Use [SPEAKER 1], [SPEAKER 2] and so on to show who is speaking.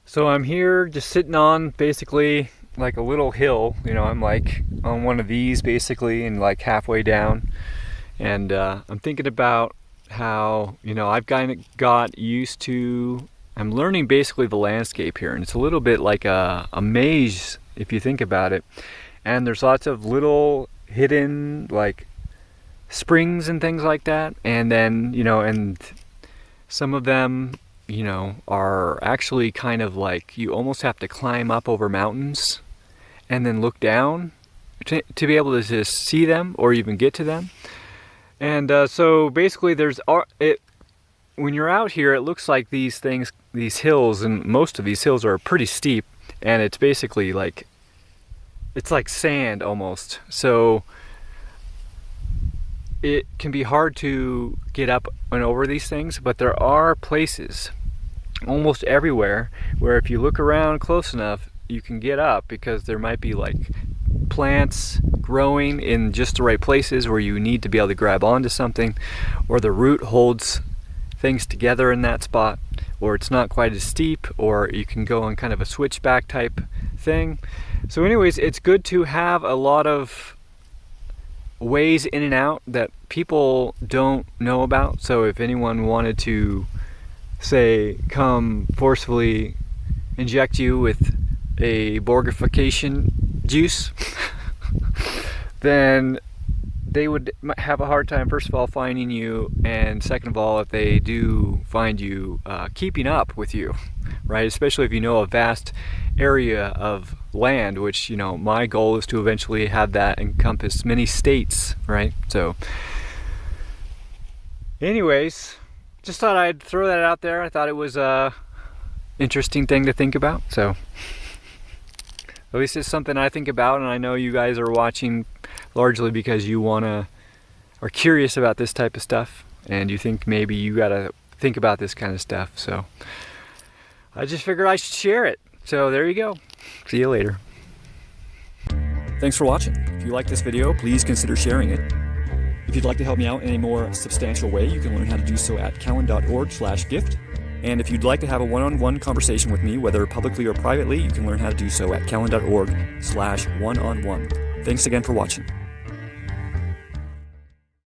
[SPEAKER 1] So I'm here just sitting on basically like a little hill. I'm like on one of these basically and like halfway down. And I'm thinking about how, I've kind of got used to, I'm learning basically the landscape here. And it's a little bit like a maze if you think about it. And there's lots of little hidden like springs and things like that. And then, and some of them are actually kind of like you almost have to climb up over mountains and then look down to be able to just see them or even get to them. And so basically when you're out here, it looks like these hills, and most of these hills are pretty steep, and it's basically like, it's like sand almost. So it can be hard to get up and over these things, but there are places almost everywhere where if you look around close enough, you can get up, because there might be like plants growing in just the right places where you need to be able to grab onto something, or the root holds things together in that spot, or it's not quite as steep, or you can go on kind of a switchback type thing. So anyways, it's good to have a lot of ways in and out that people don't know about. So if anyone wanted to, say, come forcefully inject you with a borgification juice, then they would have a hard time, first of all, finding you, and second of all, if they do find you, keeping up with you, right? Especially if you know a vast area of land, which, my goal is to eventually have that encompass many states, right? So anyways, just thought I'd throw that out there. I thought it was a interesting thing to think about. So at least it's something I think about, and I know you guys are watching largely because you are curious about this type of stuff, and you think maybe you gotta think about this kind of stuff. So I just figured I should share it. So there you go. See you later.
[SPEAKER 2] Thanks for watching. If you like this video, please consider sharing it. If you'd like to help me out in a more substantial way, you can learn how to do so at cahlen.org/gift. And if you'd like to have a one-on-one conversation with me, whether publicly or privately, you can learn how to do so at cahlen.org/one-on-one. Thanks again for watching.